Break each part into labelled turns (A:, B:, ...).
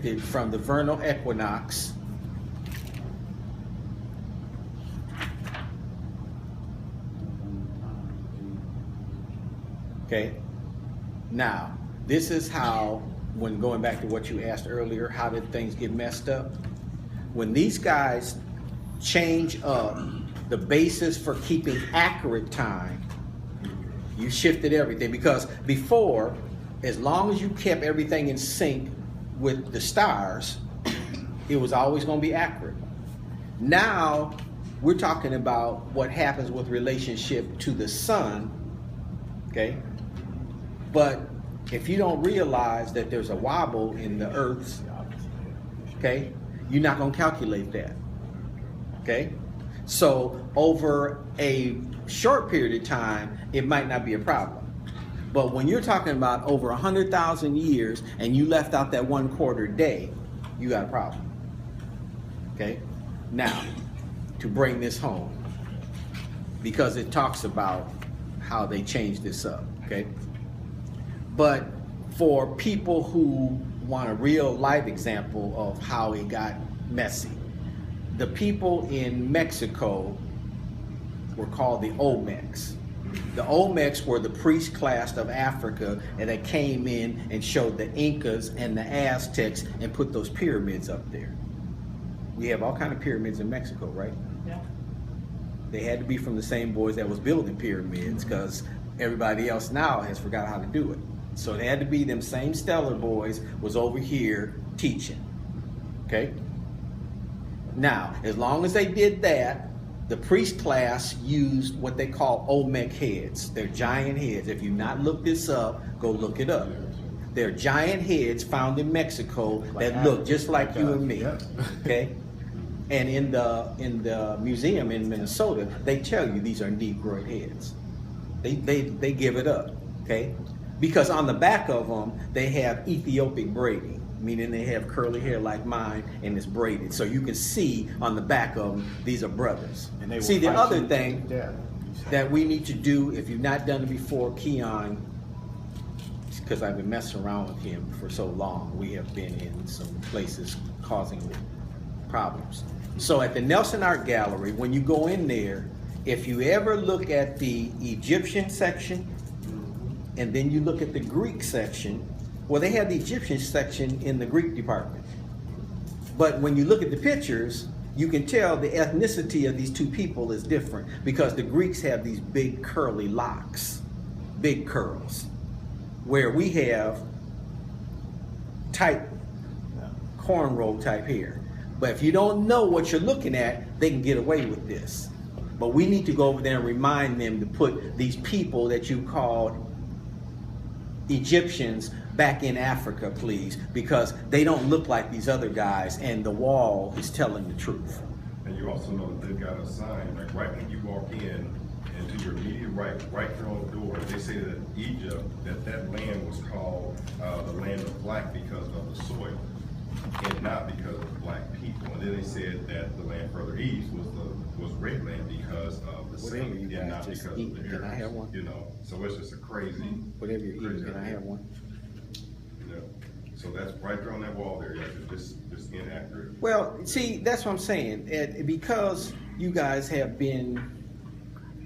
A: shifted from the vernal equinox okay. Now, this is how, when going back to what you asked earlier, how did things get messed up? When these guys change up the basis for keeping accurate time, you shifted everything. Because before, as long as you kept everything in sync with the stars, it was always going to be accurate. Now, we're talking about what happens with relationship to the sun, okay? But if you don't realize that there's a wobble in the Earth's, okay, you're not going to calculate that, okay? So over a short period of time, it might not be a problem. But when you're talking about over 100,000 years and you left out that 1/4 day, you got a problem, okay? Now, to bring this home, because it talks about how they changed this up, okay? But for people who want a real life example of how it got messy, the people in Mexico were called the Olmecs. The Olmecs were the priest class of Africa, and they came in and showed the Incas and the Aztecs and put those pyramids up there. We have all kind of pyramids in Mexico, right?
B: Yeah.
A: They had to be from the same boys that was building pyramids, because everybody else now has forgot how to do it. So they had to be them same stellar boys was over here teaching, okay? Now, as long as they did that, the priest class used what they call Olmec heads. They're giant heads. If you've not looked this up, go look it up. They're giant heads found in Mexico that look just like you and me, okay? And in the museum in Minnesota, they tell you these are Negroid heads. They give it up, okay? Because on the back of them, they have Ethiopic braiding, meaning they have curly hair like mine and it's braided. So you can see on the back of them, these are brothers. And see, the other thing that we need to do, if you've not done it before, Keon, because I've been messing around with him for so long, we have been in some places causing problems. So at the Nelson Art Gallery, when you go in there, if you ever look at the Egyptian section, and then you look at the Greek section, well, they have the Egyptian section in the Greek department. But when you look at the pictures, you can tell the ethnicity of these two people is different, because the Greeks have these big curly locks, big curls, where we have tight cornrow type hair. But if you don't know what you're looking at, they can get away with this. But we need to go over there and remind them to put these people that you called Egyptians back in Africa, please, because they don't look like these other guys, and the wall is telling the truth.
C: And you also know that they've got a sign, like right when you walk in, and to your immediate right there on the door, they say that Egypt, that land was called the land of black because of the soil, and not because of black people. And then they said that the land further east was red land because of the sand, and not because of the Arabs.
A: Can I have one?
C: You know, so it's just a crazy.
A: Whatever you're eating, can I have one?
C: You know, so that's right there on that wall there. Yeah, it's just inaccurate.
A: Well, see, that's what I'm saying. Because you guys have been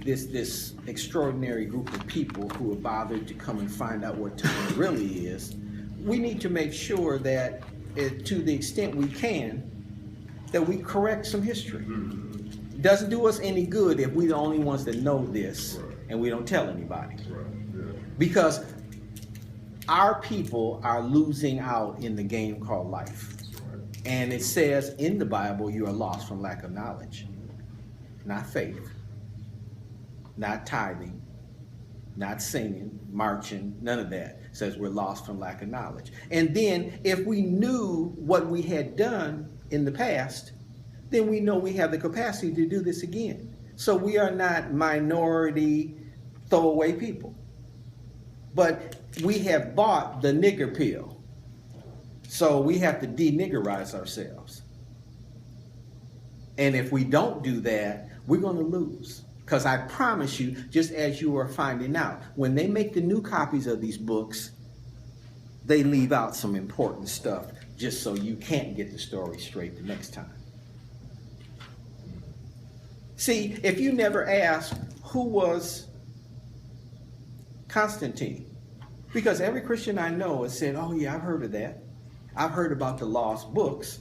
A: this extraordinary group of people who are bothered to come and find out what time really is, we need to make sure that, to the extent we can, that we correct some history. It doesn't do us any good if we're the only ones that know this and we don't tell anybody. Because our people are losing out in the game called life. And it says in the Bible, you are lost from lack of knowledge. Not faith, not tithing, not singing, marching, none of that. It says we're lost from lack of knowledge. And then if we knew what we had done in the past, then we know we have the capacity to do this again. So we are not minority throwaway people. But we have bought the nigger pill. So we have to de-niggerize ourselves. And if we don't do that, we're going to lose. Because I promise you, just as you are finding out, when they make the new copies of these books, they leave out some important stuff just so you can't get the story straight the next time. See, if you never ask who was Constantine, because every Christian I know has said, oh yeah, I've heard of that. I've heard about the lost books.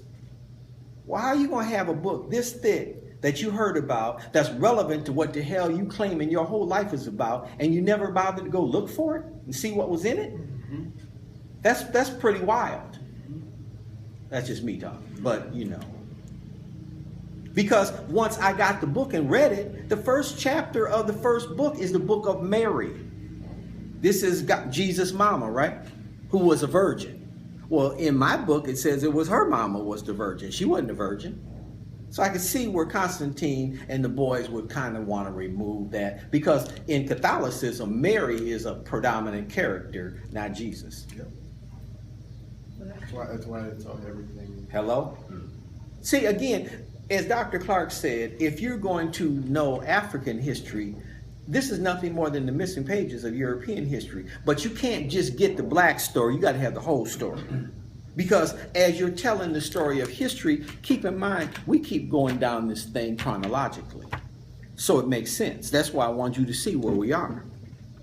A: Well, how are you going to have a book this thick that you heard about that's relevant to what the hell you claiming your whole life is about, and you never bothered to go look for it and see what was in it? Mm-hmm. That's pretty wild. That's just me talking, but you know. Because once I got the book and read it, the first chapter of the first book is the book of Mary. This is Jesus' mama, right? Who was a virgin. Well, in my book, it says it was her mama was the virgin. She wasn't a virgin. So I could see where Constantine and the boys would kind of want to remove that. Because in Catholicism, Mary is a predominant character, not Jesus.
B: Yep. That's why it's on everything.
A: Hello? See, again, as Dr. Clark said, if you're going to know African history, this is nothing more than the missing pages of European history. But you can't just get the black story. You got to have the whole story. Because as you're telling the story of history, keep in mind, we keep going down this thing chronologically. So it makes sense. That's why I want you to see where we are.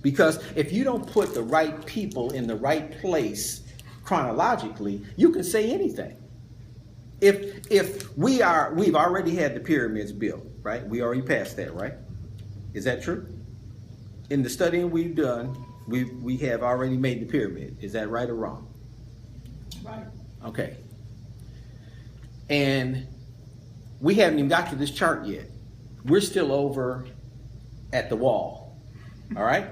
A: Because if you don't put the right people in the right place chronologically, you can say anything. If we've already had the pyramids built, right? We already passed that, right? Is that true? In the studying we've done, we have already made the pyramid. Is that right or wrong?
D: Right.
A: Okay. And we haven't even got to this chart yet. We're still over at the wall. All right?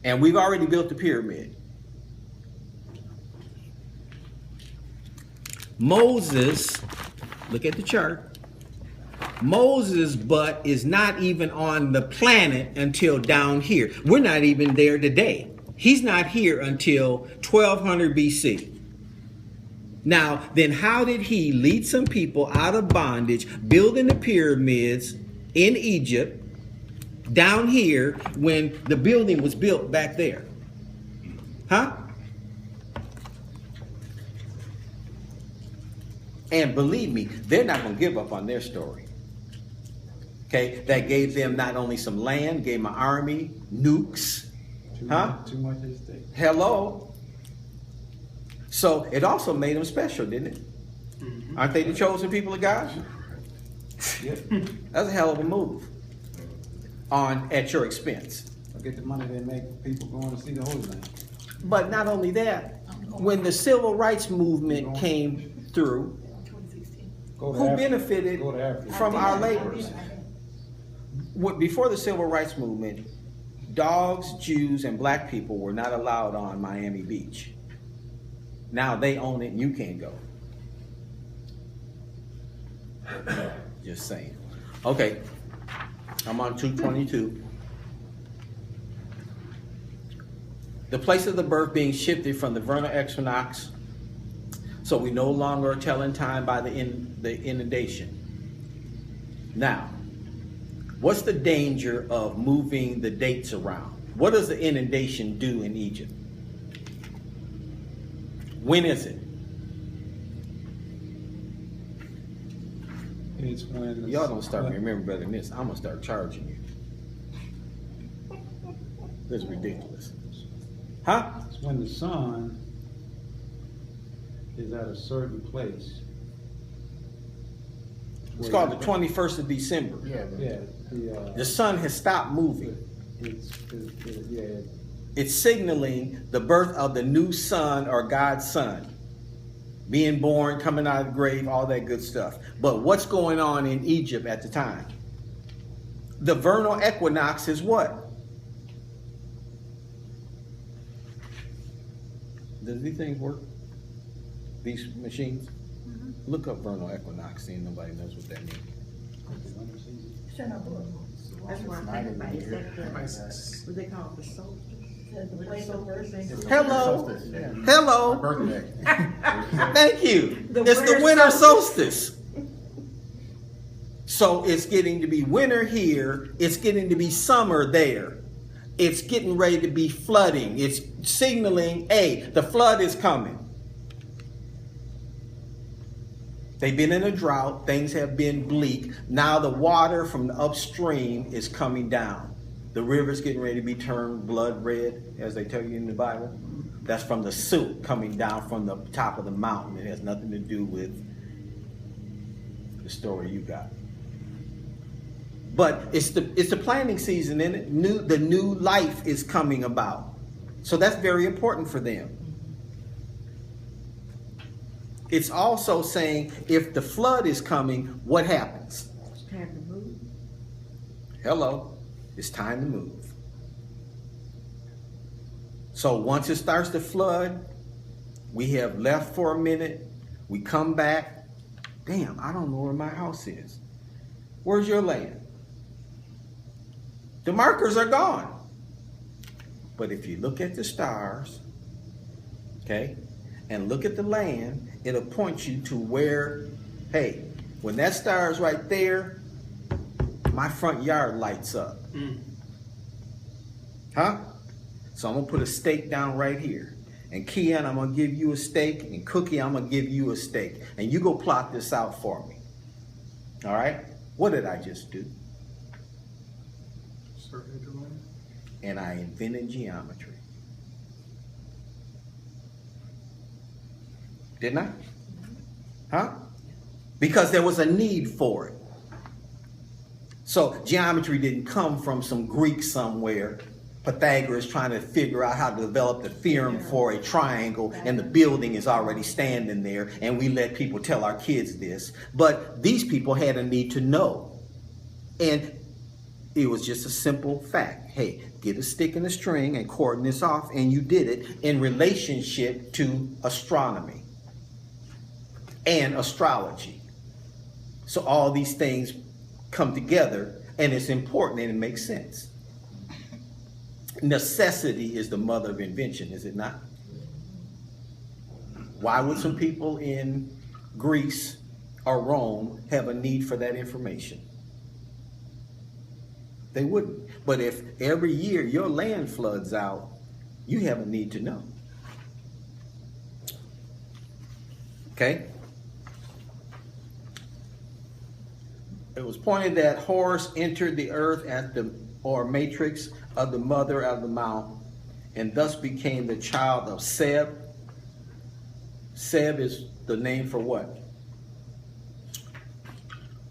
A: And we've already built the pyramid. Moses, look at the chart. Moses' butt is not even on the planet until down here. We're not even there today. He's not here until 1200 BC. Now, then how did he lead some people out of bondage, building the pyramids in Egypt, down here, when the building was built back there? Huh? And believe me, they're not going to give up on their story. Okay, that gave them not only some land, gave them an army, nukes.
B: Too much at stake.
A: Hello. So it also made them special, didn't it? Mm-hmm. Aren't they the chosen people of God?
B: Yeah.
A: That's a hell of a move. At your expense.
B: Get the money they make people going to see the Holy Land.
A: But not only that, when the civil rights movement came through, who benefited from our labors? Before the civil rights movement, dogs, Jews, and black people were not allowed on Miami Beach. Now they own it and you can't go. Just saying. Okay, I'm on 222. The place of the birth being shifted from the vernal equinox, so we no longer are telling time by the inundation. Now, what's the danger of moving the dates around? What does the inundation do in Egypt? When is it?
B: It's when
A: Y'all don't start remembering better than this. I'm gonna start charging you. This is ridiculous. Huh?
B: It's when the sun is at a certain place.
A: It's called the 21st of December.
B: Yeah.
A: The sun has stopped moving.
B: Yeah.
A: It's signaling the birth of the new son or God's son. Being born, coming out of the grave, all that good stuff. But what's going on in Egypt at the time? The vernal equinox is what? Does these things work? These machines? Mm-hmm. Look up vernal equinox, see nobody knows what that means.
D: Shut up. That's why I'm thinking about it. What they call it, the solstice.
A: Hello.
B: Yeah.
A: Hello.
B: Birthday.
A: Thank you. It's the winter solstice. So it's getting to be winter here. It's getting to be summer there. It's getting ready to be flooding. It's signaling, hey, the flood is coming. They've been in a drought. Things have been bleak. Now the water from the upstream is coming down. The river's getting ready to be turned blood red, as they tell you in the Bible. That's from the silt coming down from the top of the mountain. It has nothing to do with the story you got. But it's the planting season, and the new life is coming about. So that's very important for them. It's also saying if the flood is coming, what happens?
D: It's time to move.
A: Hello, it's time to move. So once it starts to flood, we have left for a minute, we come back. Damn, I don't know where my house is. Where's your land? The markers are gone. But if you look at the stars, okay, and look at the land, it'll point you to where, hey, when that star is right there, my front yard lights up. Huh? So I'm going to put a stake down right here. And Kian, I'm going to give you a stake. And Cookie, I'm going to give you a stake. And you go plot this out for me. All right? What did I just do? And I invented geometry. Didn't I? Huh? Because there was a need for it. So geometry didn't come from some Greek somewhere. Pythagoras trying to figure out how to develop the theorem for a triangle, and the building is already standing there, and we let people tell our kids this. But these people had a need to know. And it was just a simple fact. Hey, get a stick and a string and cordon this off, and you did it in relationship to astronomy and astrology. So all these things come together, and it's important and it makes sense. Necessity is the mother of invention, is it not? Why would some people in Greece or Rome have a need for that information? They wouldn't. But if every year your land floods out, you have a need to know. Okay? It was pointed that Horus entered the earth at the matrix of the mother of the mount, and thus became the child of Seb. Seb is the name for what?